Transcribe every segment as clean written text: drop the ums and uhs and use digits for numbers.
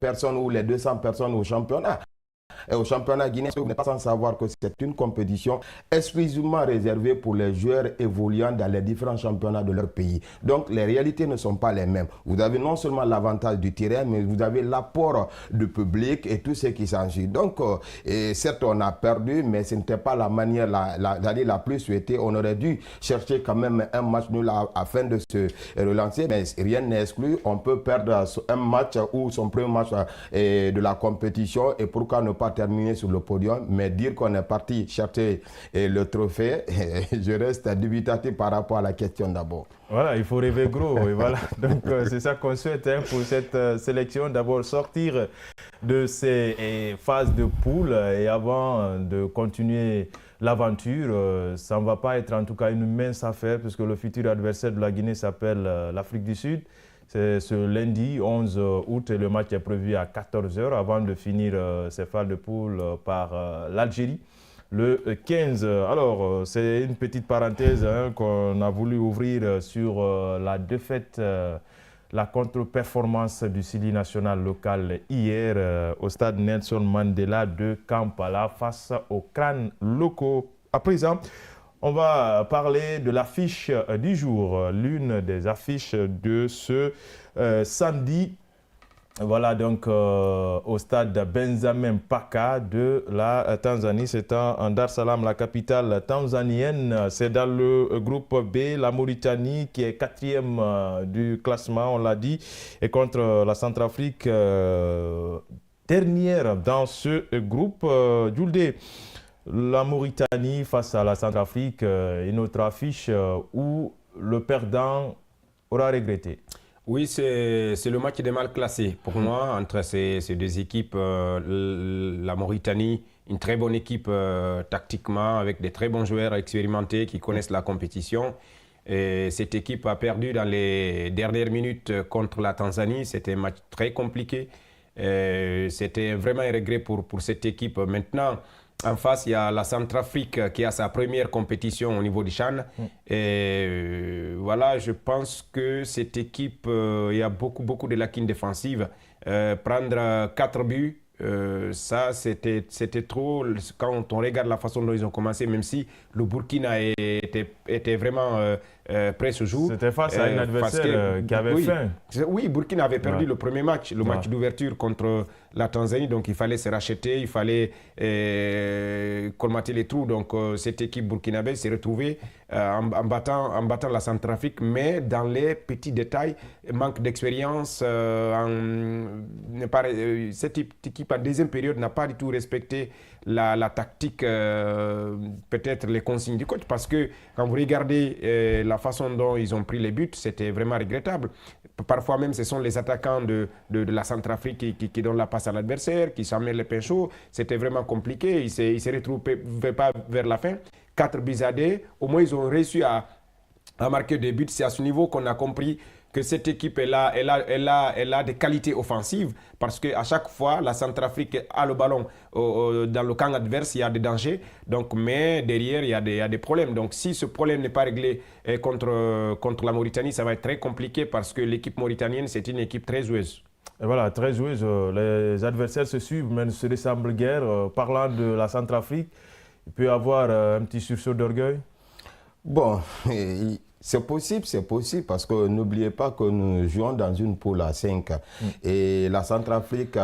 personnes ou les 200 personnes au championnat. Et au championnat guinéen, vous n'êtes pas sans savoir que c'est une compétition exclusivement réservée pour les joueurs évoluant dans les différents championnats de leur pays. Donc les réalités ne sont pas les mêmes. Vous avez non seulement l'avantage du terrain, mais vous avez l'apport du public et tout ce qui s'ensuit. Donc, certes, on a perdu, mais ce n'était pas la manière la plus souhaitée. On aurait dû chercher quand même un match nul afin de se relancer, mais rien n'est exclu. On peut perdre un match ou son premier match de la compétition et pourquoi ne pas terminer sur le podium, mais dire qu'on est parti chercher le trophée, je reste dubitatif par rapport à la question d'abord. Voilà, il faut rêver gros. Et voilà. Donc, c'est ça qu'on souhaite pour cette sélection, d'abord sortir de ces phases de poule et avant de continuer l'aventure. Ça ne va pas être en tout cas une mince affaire puisque le futur adversaire de la Guinée s'appelle l'Afrique du Sud. C'est ce lundi 11 août et le match est prévu à 14 h avant de finir ces phases de poule par l'Algérie le 15. Alors, c'est une petite parenthèse qu'on a voulu ouvrir sur la défaite, la contre-performance du Sili national local hier au stade Nelson Mandela de Kampala face aux crânes locaux. À présent, on va parler de l'affiche du jour, l'une des affiches de ce samedi. Voilà donc au stade Benjamin Mpaka de la Tanzanie. C'est en Dar es Salaam, la capitale tanzanienne. C'est dans le groupe B, la Mauritanie qui est 4e du classement, on l'a dit, et contre la Centrafrique, dernière dans ce groupe. Djoulde, la Mauritanie face à la Centrafrique, une autre affiche où le perdant aura regretté. Oui, c'est le match des mal classés pour moi entre ces deux équipes. La Mauritanie, une très bonne équipe tactiquement avec des très bons joueurs expérimentés qui connaissent la compétition. Et cette équipe a perdu dans les dernières minutes contre la Tanzanie. C'était un match très compliqué. C'était vraiment un regret pour cette équipe. Maintenant, en face, il y a la Centrafrique qui a sa première compétition au niveau du CHAN. Et voilà, je pense que cette équipe, il y a beaucoup de lacunes défensives. Prendre 4 buts, ça, c'était trop. Quand on regarde la façon dont ils ont commencé, même si le Burkina était vraiment prêt ce jour. C'était face à un adversaire qui avait faim. Oui, Burkina avait perdu le premier match, le match d'ouverture contre la Tanzanie. Donc, il fallait se racheter, il fallait colmater les trous. Donc, cette équipe burkinabé s'est retrouvée en battant la Centrafrique, mais dans les petits détails, manque d'expérience. Cette équipe en deuxième période n'a pas du tout respecté la tactique, peut-être les consignes du coach, parce que quand vous regardez la façon dont ils ont pris les buts, c'était vraiment regrettable. Parfois même, ce sont les attaquants de la Centrafrique qui donnent la passe à l'adversaire, qui s'emmènent les pains chauds. C'était vraiment compliqué. Ils ne se retrouvaient pas vers la fin. 4 buts à 2. Au moins, ils ont réussi à marquer des buts. C'est à ce niveau qu'on a compris que cette équipe elle a des qualités offensives parce qu'à chaque fois, la Centrafrique a le ballon dans le camp adverse, il y a des dangers. Donc, mais derrière, il y a des problèmes. Donc, si ce problème n'est pas réglé contre la Mauritanie, ça va être très compliqué parce que l'équipe mauritanienne, c'est une équipe très joueuse. Et voilà, très joueuse. Les adversaires se suivent, mais ne se ressemblent guère. Parlant de la Centrafrique, il peut y avoir un petit sursaut d'orgueil. Bon, c'est possible parce que n'oubliez pas que nous jouons dans une poule à 5 et la Centrafrique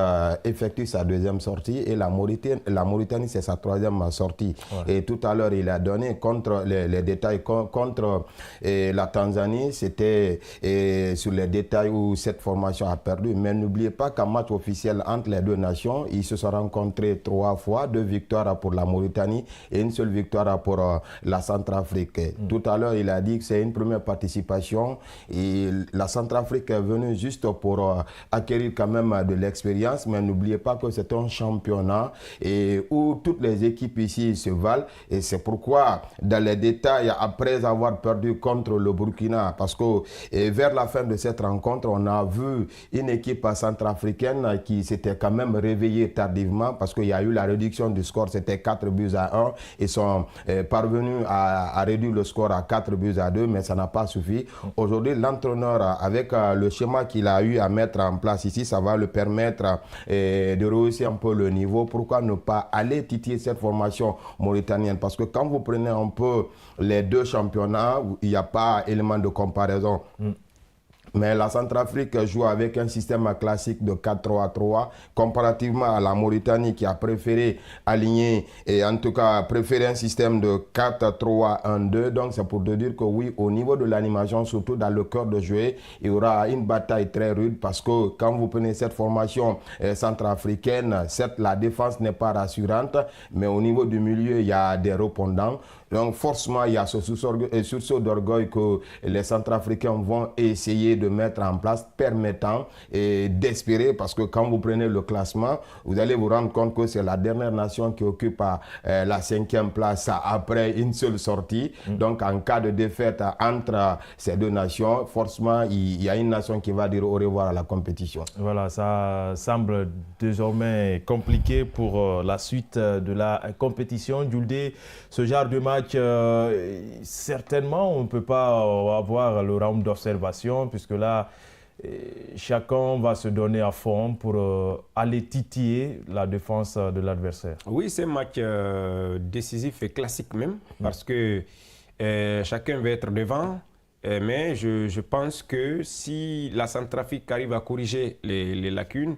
effectue sa deuxième sortie et la Mauritanie c'est sa troisième sortie. Et tout à l'heure il a donné contre les détails contre la Tanzanie, c'était sur les détails où cette formation a perdu. Mais n'oubliez pas qu'en match officiel entre les deux nations, ils se sont rencontrés 3 fois, 2 victoires pour la Mauritanie et une seule victoire pour la Centrafrique. Tout à l'heure il a dit que c'est une première participation et la Centrafrique est venue juste pour acquérir quand même de l'expérience, mais n'oubliez pas que c'est un championnat et où toutes les équipes ici se valent et c'est pourquoi dans les détails, après avoir perdu contre le Burkina, parce que vers la fin de cette rencontre, on a vu une équipe centrafricaine qui s'était quand même réveillée tardivement parce qu'il y a eu la réduction du score, c'était 4 buts à 1, ils sont parvenus à réduire le score à 4 buts à 2, mais ça n'a pas suffi. Aujourd'hui, l'entraîneur, avec le schéma qu'il a eu à mettre en place ici, ça va le permettre de rehausser un peu le niveau. Pourquoi ne pas aller titiller cette formation mauritanienne? Parce que quand vous prenez un peu les deux championnats, il n'y a pas élément de comparaison. Mais la Centrafrique joue avec un système classique de 4-3-3, comparativement à la Mauritanie qui a préféré aligner, et en tout cas préféré un système de 4-3-1-2. Donc c'est pour te dire que oui, au niveau de l'animation, surtout dans le cœur de jouer, il y aura une bataille très rude parce que quand vous prenez cette formation centrafricaine, certes la défense n'est pas rassurante, mais au niveau du milieu, il y a des répondants. Donc forcément, il y a ce sursaut d'orgueil que les Centrafricains vont essayer de mettre en place, permettant d'espérer, parce que quand vous prenez le classement, vous allez vous rendre compte que c'est la dernière nation qui occupe la 5e place après une seule sortie. Donc en cas de défaite entre ces deux nations, forcément, il y a une nation qui va dire au revoir à la compétition. Voilà, ça semble désormais compliqué pour la suite de la compétition. Juldé, ce genre de match, certainement, on ne peut pas avoir le round d'observation puisque là, chacun va se donner à fond pour aller titiller la défense de l'adversaire. Oui, c'est un match décisif et classique même parce que chacun veut être devant. Mais je pense que si la Centrafrique arrive à corriger les lacunes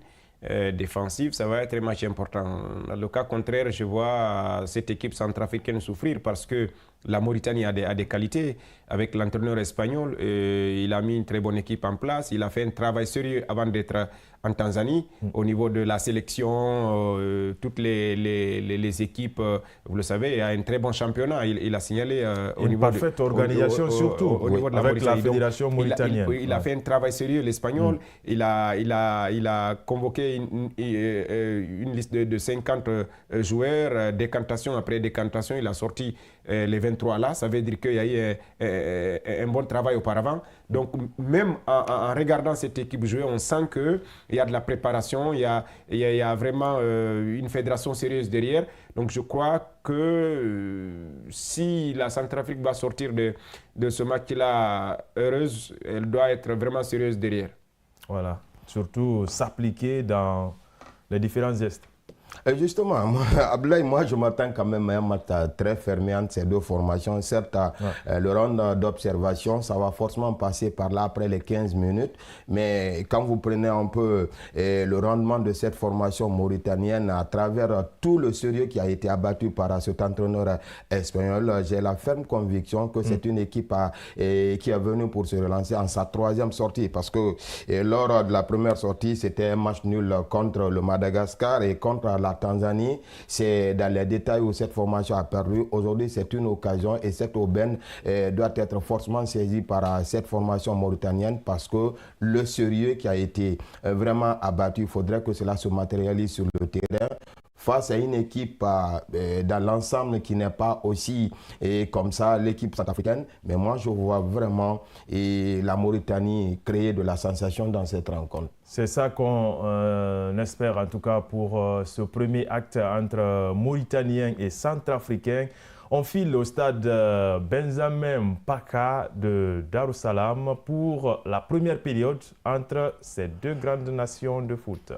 défensives, ça va être un match important. Dans le cas contraire, je vois cette équipe centrafricaine souffrir parce que la Mauritanie a des qualités. Avec l'entraîneur espagnol, il a mis une très bonne équipe en place. Il a fait un travail sérieux avant d'être en Tanzanie. Au niveau de la sélection, toutes les équipes, vous le savez, il y a un très bon championnat. Il a signalé au niveau de... Une parfaite organisation surtout, au niveau de la avec la fédération mauritanienne. Il a fait un travail sérieux, l'Espagnol. Il a convoqué une liste de 50 joueurs, décantation après décantation. Il a sorti les 23 là. Ça veut dire qu'il y a eu un bon travail auparavant. Donc, même en regardant cette équipe jouer, on sent qu'il y a de la préparation, il y a vraiment une fédération sérieuse derrière. Donc, je crois que si la Centrafrique va sortir de ce match-là heureuse, elle doit être vraiment sérieuse derrière. Voilà, surtout s'appliquer dans les différents gestes. Justement, Abdoulaye, moi je m'attends quand même à un match très fermé entre ces deux formations. Certes, le round d'observation, ça va forcément passer par là après les 15 minutes. Mais quand vous prenez un peu le rendement de cette formation mauritanienne à travers tout le sérieux qui a été abattu par cet entraîneur espagnol, j'ai la ferme conviction que c'est une équipe qui est venue pour se relancer en sa 3e sortie. Parce que lors de la première sortie, c'était un match nul contre le Madagascar et contre la Tanzanie. C'est dans les détails où cette formation a perdu. Aujourd'hui, c'est une occasion et cette aubaine doit être forcément saisie par cette formation mauritanienne parce que le sérieux qui a été vraiment abattu, il faudrait que cela se matérialise sur le terrain face à une équipe dans l'ensemble qui n'est pas aussi comme ça, l'équipe centrafricaine. Mais moi, je vois vraiment la Mauritanie créer de la sensation dans cette rencontre. C'est ça qu'on espère en tout cas pour ce premier acte entre Mauritaniens et Centrafricains. On file au stade Benjamin Mpaka de Darussalam pour la première période entre ces deux grandes nations de foot.